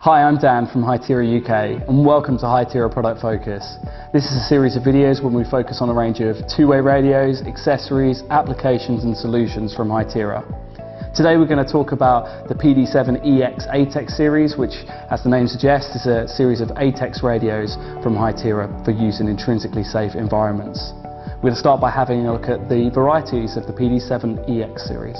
Hi, I'm Dan from Hytera UK and welcome to Hytera Product Focus. This is a series of videos where we focus on a range of two-way radios, accessories, applications and solutions from Hytera. Today we're going to talk about the PD7EX ATEX series, which, as the name suggests, is a series of ATEX radios from Hytera for use in intrinsically safe environments. We're going to start by having a look at the varieties of the PD7EX series.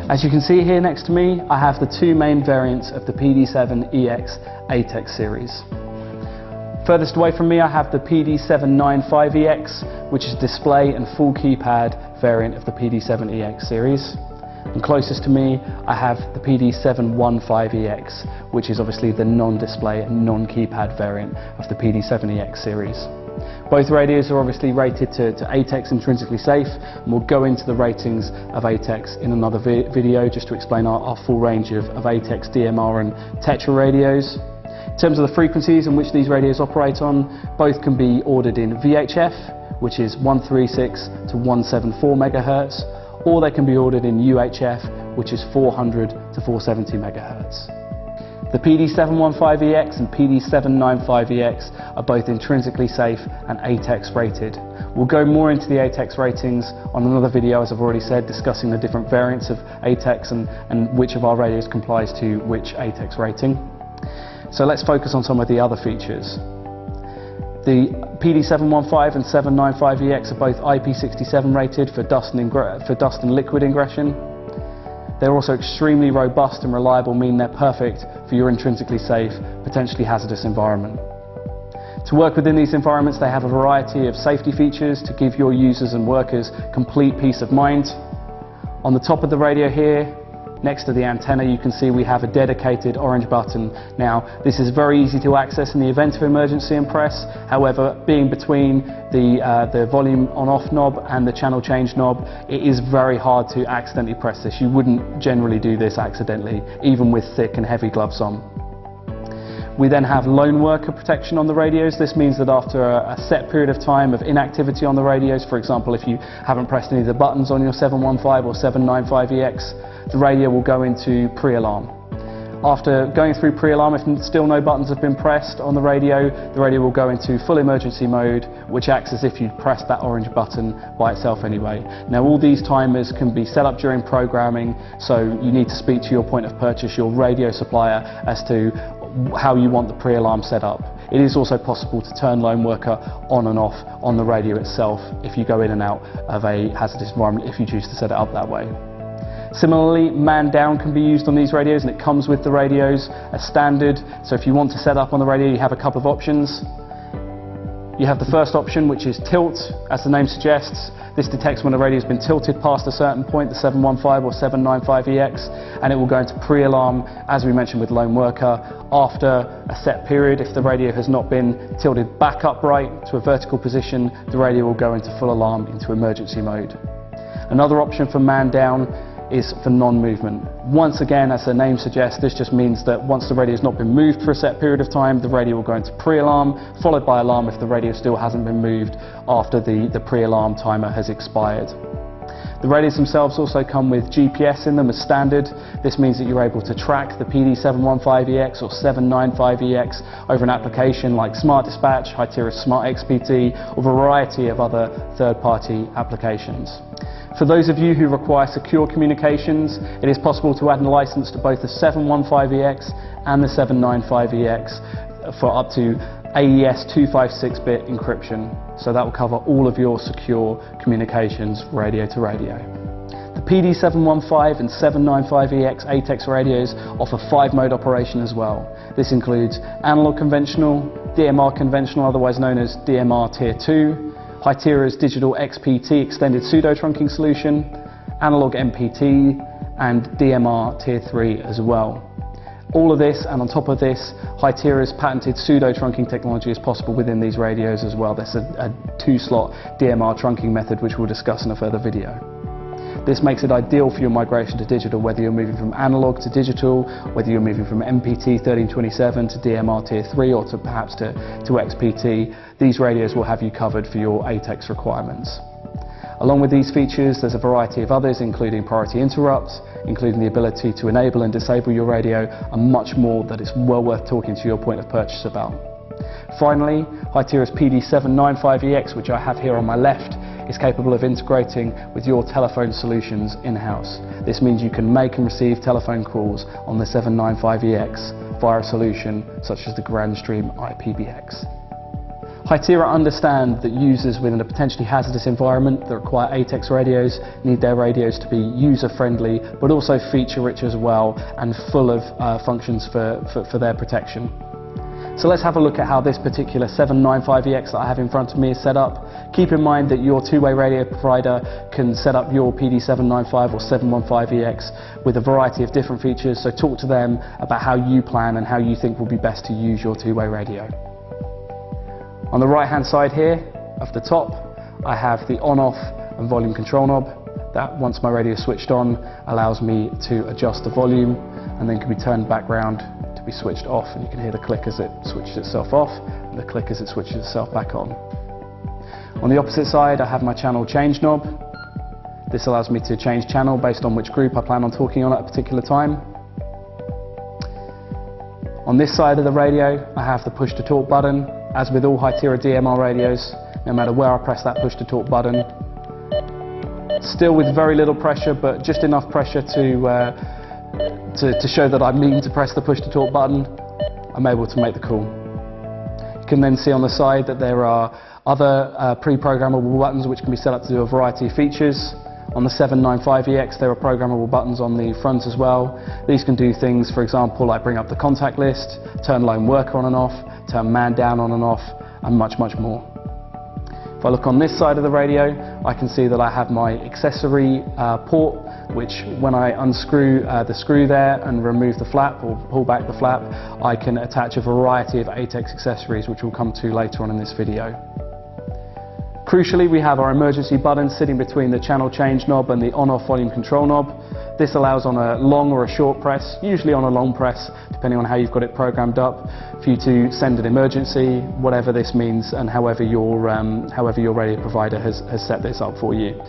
As you can see here next to me, I have the two main variants of the PD7EX ATEX series. Furthest away from me I have the PD795EX, which is display and full keypad variant of the PD7EX series. And closest to me I have the PD715EX, which is obviously the non-display and non-keypad variant of the PD7EX series. Both radios are obviously rated to ATEX intrinsically safe, and we'll go into the ratings of ATEX in another video just to explain our full range of ATEX, DMR and Tetra radios. In terms of the frequencies in which these radios operate on, both can be ordered in VHF, which is 136 to 174 MHz, or they can be ordered in UHF, which is 400 to 470 MHz. The PD715EX and PD795EX are both intrinsically safe and ATEX rated. We'll go more into the ATEX ratings on another video, as I've already said, discussing the different variants of ATEX and which of our radios complies to which ATEX rating. So let's focus on some of the other features. The PD715 and 795EX are both IP67 rated for dust and liquid ingression. They're also extremely robust and reliable, meaning they're perfect for your intrinsically safe, potentially hazardous environment. To work within these environments, they have a variety of safety features to give your users and workers complete peace of mind. On the top of the radio here, next to the antenna, you can see we have a dedicated orange button. Now, this is very easy to access in the event of emergency and press. However, being between the volume on-off knob and the channel change knob, it is very hard to accidentally press this. You wouldn't generally do this accidentally, even with thick and heavy gloves on. We then have lone worker protection on the radios. This means that after a set period of time of inactivity on the radios, for example, if you haven't pressed any of the buttons on your 715 or 795EX, the radio will go into pre-alarm. After going through pre-alarm, if still no buttons have been pressed on the radio will go into full emergency mode, which acts as if you'd pressed that orange button by itself anyway. Now, all these timers can be set up during programming, so you need to speak to your point of purchase, your radio supplier, as to how you want the pre-alarm set up. It is also possible to turn lone worker on and off on the radio itself if you go in and out of a hazardous environment, if you choose to set it up that way. Similarly, man down can be used on these radios, and it comes with the radios as standard. So if you want to set up on the radio, you have a couple of options. You have the first option, which is tilt. As the name suggests, this detects when a radio has been tilted past a certain point, the 715 or 795EX, and it will go into pre-alarm, as we mentioned with lone worker, after a set period. If the radio has not been tilted back upright to a vertical position, the radio will go into full alarm, into emergency mode. Another option for man down is for non-movement. Once again, as the name suggests, this just means that once the radio has not been moved for a set period of time, the radio will go into pre-alarm, followed by alarm if the radio still hasn't been moved after the pre-alarm timer has expired. The radios themselves also come with GPS in them as standard. This means that you're able to track the PD715EX or 795EX over an application like Smart Dispatch, Hytera's Smart XPT, or a variety of other third-party applications. For those of you who require secure communications, it is possible to add a license to both the 715EX and the 795EX for up to AES 256-bit encryption. So that will cover all of your secure communications radio to radio. The PD715 and 795EX ATEX radios offer 5-mode operation as well. This includes analog conventional, DMR conventional, otherwise known as DMR Tier 2, Hytera's digital XPT extended pseudo-trunking solution, analog MPT, and DMR Tier 3 as well. All of this, and on top of this, Hytera's patented pseudo-trunking technology is possible within these radios as well. That's a 2-slot DMR trunking method, which we'll discuss in a further video. This makes it ideal for your migration to digital, whether you're moving from analog to digital, whether you're moving from MPT 1327 to DMR Tier 3 or to perhaps to XPT. These radios will have you covered for your ATEX requirements. Along with these features, there's a variety of others, including priority interrupts, including the ability to enable and disable your radio, and much more that is well worth talking to your point of purchase about. Finally, Hytera's PD795EX, which I have here on my left, is capable of integrating with your telephone solutions in-house. This means you can make and receive telephone calls on the 795EX via a solution such as the Grandstream IPBX. Hytera understand that users within a potentially hazardous environment that require ATEX radios need their radios to be user-friendly, but also feature-rich as well and full of functions for their protection. So let's have a look at how this particular 795EX that I have in front of me is set up. Keep in mind that your two-way radio provider can set up your PD795 or 715EX with a variety of different features, so talk to them about how you plan and how you think will be best to use your two-way radio. On the right-hand side here, of the top, I have the on-off and volume control knob that, once my radio is switched on, allows me to adjust the volume and then can be turned back round to be switched off, and you can hear the click as it switches itself off and the click as it switches itself back on. On the opposite side, I have my channel change knob. This allows me to change channel based on which group I plan on talking on at a particular time. On this side of the radio, I have the push to talk button. As with all Hytera DMR radios, no matter where I press that push to talk button, still with very little pressure, but just enough pressure to show that I mean to press the push to talk button, I'm able to make the call. You can then see on the side that there are other pre-programmable buttons which can be set up to do a variety of features. On the 795EX there are programmable buttons on the front as well. These can do things, for example, like bring up the contact list, turn lone worker on and off, turn man down on and off, and much more. If I look on this side of the radio, I can see that I have my accessory port, which when I unscrew the screw there and remove the flap or pull back the flap, I can attach a variety of ATEX accessories, which we'll come to later on in this video. Crucially, we have our emergency button sitting between the channel change knob and the on-off volume control knob. This allows on a long or a short press, usually on a long press, depending on how you've got it programmed up, for you to send an emergency, whatever this means, and however your radio provider has set this up for you.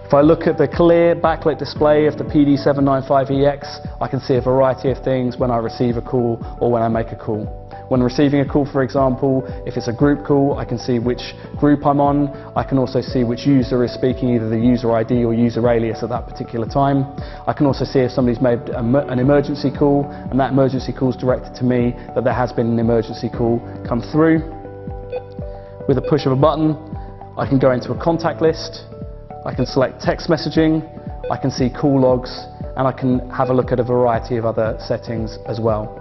If I look at the clear backlit display of the PD795EX, I can see a variety of things when I receive a call or when I make a call. When receiving a call, for example, if it's a group call, I can see which group I'm on. I can also see which user is speaking, either the user ID or user alias at that particular time. I can also see if somebody's made an emergency call, and that emergency call is directed to me, that there has been an emergency call come through. With a push of a button, I can go into a contact list, I can select text messaging, I can see call logs, and I can have a look at a variety of other settings as well.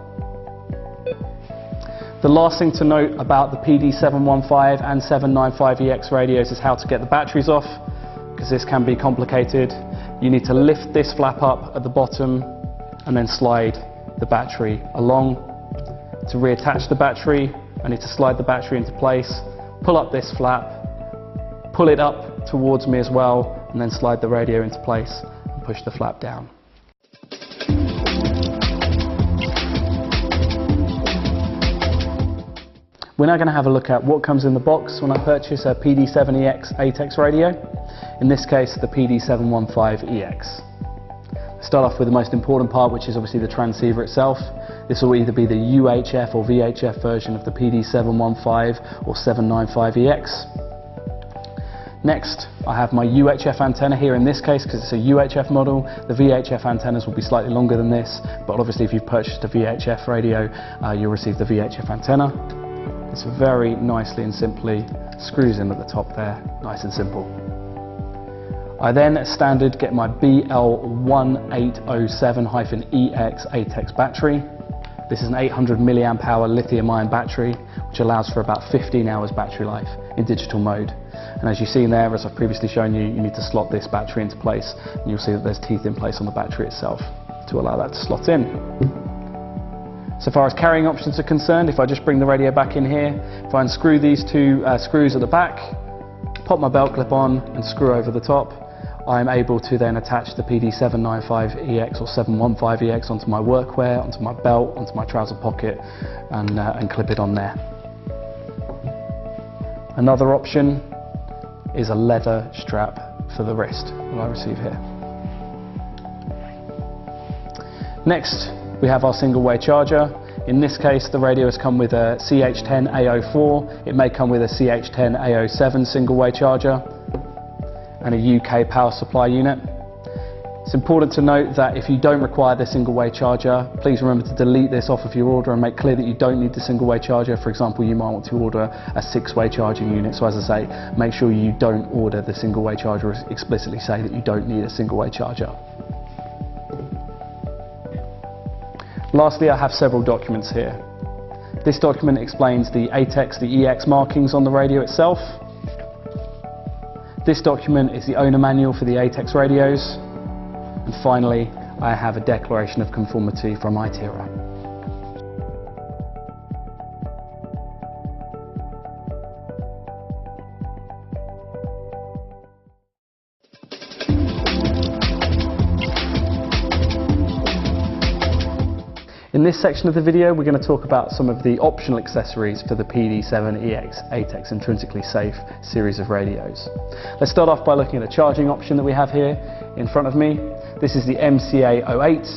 The last thing to note about the PD715 and 795EX radios is how to get the batteries off, because this can be complicated. You need to lift this flap up at the bottom and then slide the battery along. To reattach the battery, I need to slide the battery into place, pull up this flap, pull it up towards me as well, and then slide the radio into place and push the flap down. We're now going to have a look at what comes in the box when I purchase a PD7EX ATEX radio, in this case the PD715EX. Let's start off with the most important part, which is obviously the transceiver itself. This will either be the UHF or VHF version of the PD715 or 795EX. Next, I have my UHF antenna here in this case, because it's a UHF model. The VHF antennas will be slightly longer than this, but obviously if you've purchased a VHF radio, you'll receive the VHF antenna. It's very nicely and simply screws in at the top there, nice and simple. I then, as standard, get my BL1807-EX ATEX battery. This is an 800 milliamp hour lithium-ion battery, which allows for about 15 hours battery life in digital mode. And as you've seen there, as I've previously shown you, you need to slot this battery into place, and you'll see that there's teeth in place on the battery itself to allow that to slot in. So far as carrying options are concerned, if I just bring the radio back in here, if I unscrew these two screws at the back, pop my belt clip on and screw over the top, I'm able to then attach the PD795EX or 715EX onto my workwear, onto my belt, onto my trouser pocket, and clip it on there. Another option is a leather strap for the wrist that I receive here. Next, we have our single way charger. In this case, the radio has come with a CH10A04. It may come with a CH10A07 single way charger and a UK power supply unit. It's important to note that if you don't require the single way charger, please remember to delete this off of your order and make clear that you don't need the single way charger. For example, you might want to order a 6-way charging unit. So as I say, make sure you don't order the single way charger or explicitly say that you don't need a single way charger. Lastly, I have several documents here. This document explains the ATEX, the EX markings on the radio itself. This document is the owner manual for the ATEX radios. And finally, I have a declaration of conformity from Itera. In this section of the video, we're going to talk about some of the optional accessories for the PD7EX ATEX Intrinsically Safe series of radios. Let's start off by looking at the charging option that we have here in front of me. This is the MCA08.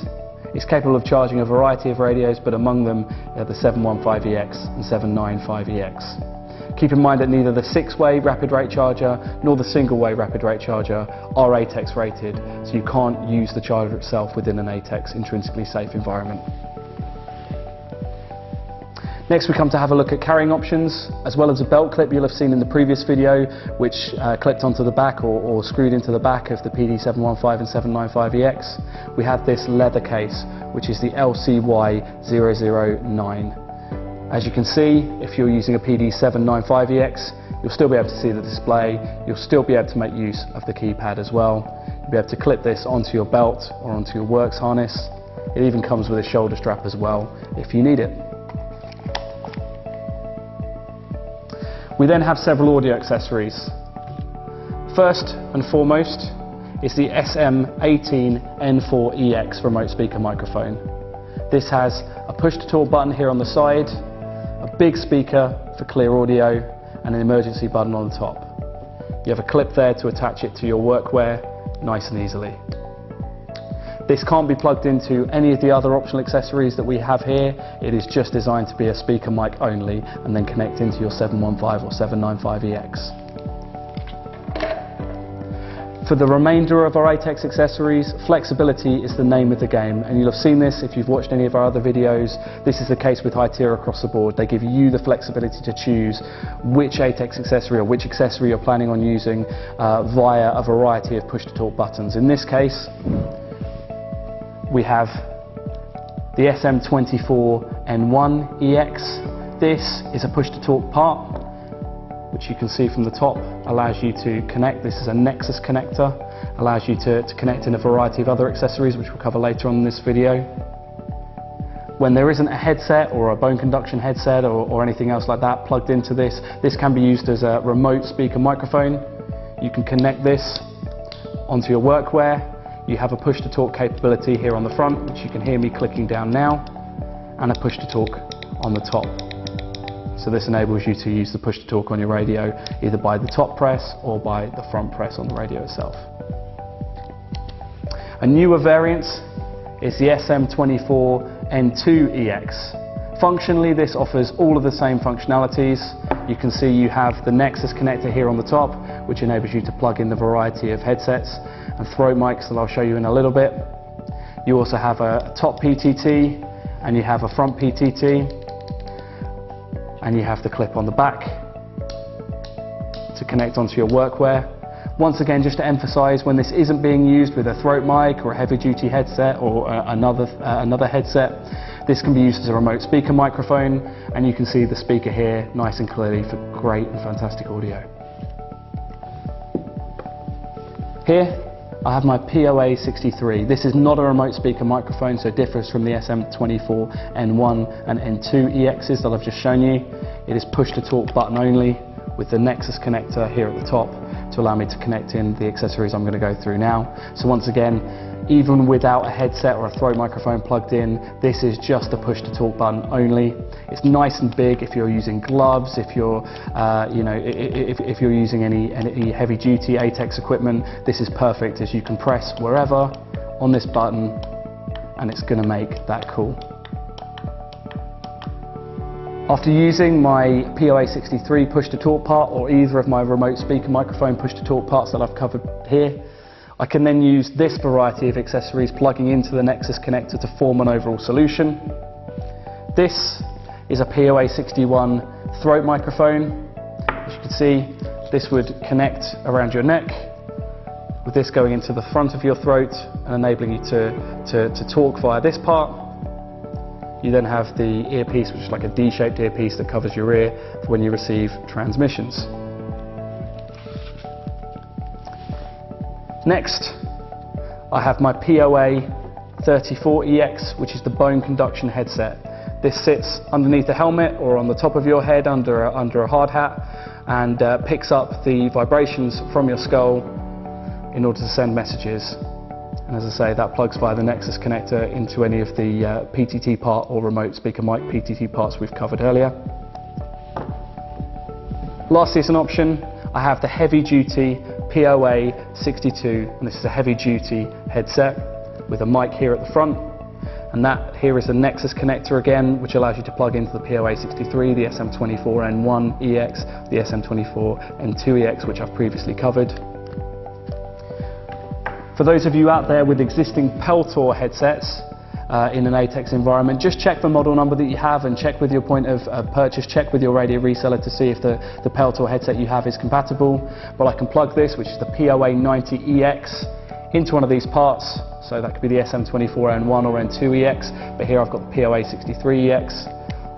It's capable of charging a variety of radios, but among them the 715EX and 795EX. Keep in mind that neither the 6-way rapid rate charger nor the single-way rapid rate charger are ATEX rated, so you can't use the charger itself within an ATEX intrinsically safe environment. Next, we come to have a look at carrying options, as well as a belt clip you'll have seen in the previous video, which clipped onto the back or screwed into the back of the PD715 and 795EX. We have this leather case, which is the LCY009. As you can see, if you're using a PD795EX, you'll still be able to see the display, you'll still be able to make use of the keypad as well. You'll be able to clip this onto your belt or onto your works harness. It even comes with a shoulder strap as well, if you need it. We then have several audio accessories. First and foremost is the SM18N4EX remote speaker microphone. This has a push-to-talk button here on the side, a big speaker for clear audio, and an emergency button on the top. You have a clip there to attach it to your workwear nice and easily. This can't be plugged into any of the other optional accessories that we have here. It is just designed to be a speaker mic only and then connect into your 715 or 795EX. For the remainder of our ATEX accessories, flexibility is the name of the game, and you'll have seen this if you've watched any of our other videos. This is the case with Itera across the board. They give you the flexibility to choose which ATEX accessory or which accessory you're planning on using via a variety of push-to-talk buttons. In this case, we have the SM24N1EX. This is a push-to-talk part, which you can see from the top, allows you to connect. This is a Nexus connector, allows you to connect in a variety of other accessories, which we'll cover later on in this video. When there isn't a headset or a bone conduction headset or anything else like that plugged into this, this can be used as a remote speaker microphone. You can connect this onto your workwear. You have a push-to-talk capability here on the front, which you can hear me clicking down now, and a push-to-talk on the top. So this enables you to use the push-to-talk on your radio either by the top press or by the front press on the radio itself. A newer variant is the SM24N2EX. Functionally, this offers all of the same functionalities. You can see you have the Nexus connector here on the top, which enables you to plug in the variety of headsets and throat mics that I'll show you in a little bit. You also have a top PTT and you have a front PTT, and you have the clip on the back to connect onto your workwear. Once again, just to emphasize, when this isn't being used with a throat mic or a heavy duty headset or another headset, this can be used as a remote speaker microphone, and you can see the speaker here nice and clearly for great and fantastic audio. Here I have my POA63. This is not a remote speaker microphone, so it differs from the SM24N1 and N2 EXs that I've just shown you. It is push-to-talk button only with the Nexus connector here at the top to allow me to connect in the accessories I'm going to go through now. So once again, even without a headset or a throat microphone plugged in. This is just a push to talk button only. It's nice and big if you're using gloves, if you're, if you're using any heavy duty ATEX equipment. This is perfect, as you can press wherever on this button and it's going to make that call. After using my POA63 push to talk part or either of my remote speaker microphone push to talk parts that I've covered here, I can then use this variety of accessories plugging into the Nexus connector to form an overall solution. This is a POA61 throat microphone. As you can see, this would connect around your neck, with this going into the front of your throat and enabling you to talk via this part. You then have the earpiece, which is like a D-shaped earpiece that covers your ear for when you receive transmissions. Next, I have my POA34EX, which is the bone conduction headset. This sits underneath the helmet or on the top of your head under a hard hat and picks up the vibrations from your skull in order to send messages. And as I say, that plugs via the Nexus connector into any of the PTT part or remote speaker mic PTT parts we've covered earlier. Lastly, as an option, I have the heavy duty POA62, and this is a heavy duty headset with a mic here at the front. And that here is the Nexus connector again, which allows you to plug into the POA63, the SM24N1EX, the SM24N2EX, which I've previously covered. For those of you out there with existing Peltor headsets in an ATEX environment, just check the model number that you have and check with your point of purchase, check with your radio reseller to see if the Peltor headset you have is compatible. But I can plug this, which is the POA90EX, into one of these parts. So that could be the SM24N1 or N2EX, but here I've got the POA63EX.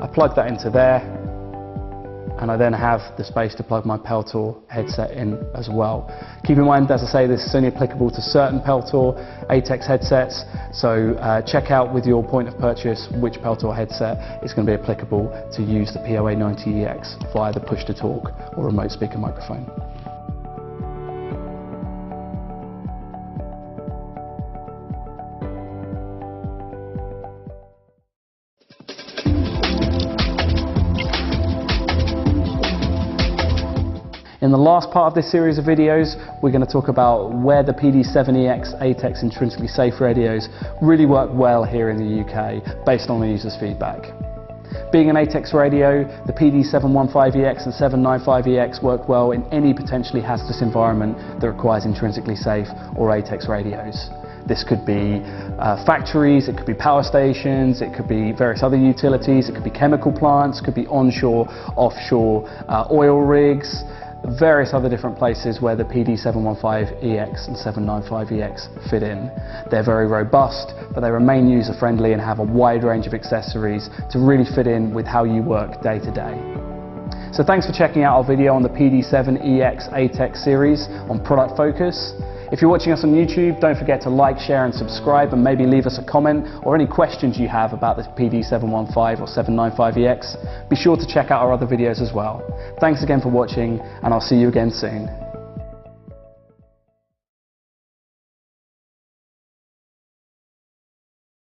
I plug that into there, and I then have the space to plug my Peltor headset in as well. Keep in mind, as I say, this is only applicable to certain Peltor ATEX headsets, so check out with your point of purchase which Peltor headset is going to be applicable to use the POA90EX via the push to talk or remote speaker microphone. In the last part of this series of videos, we're going to talk about where the PD7EX ATEX intrinsically safe radios really work well here in the UK, based on the user's feedback. Being an ATEX radio, the PD715EX and 795EX work well in any potentially hazardous environment that requires intrinsically safe or ATEX radios. This could be factories, it could be power stations, it could be various other utilities, it could be chemical plants, it could be onshore, offshore oil rigs, various other different places where the PD715EX and 795EX fit in. They're very robust, but they remain user-friendly and have a wide range of accessories to really fit in with how you work day to day. So thanks for checking out our video on the PD7EX ATEX series on product focus. If you're watching us on YouTube, don't forget to like, share and subscribe, and maybe leave us a comment or any questions you have about the PD715 or 795EX. Be sure to check out our other videos as well. Thanks again for watching, and I'll see you again soon.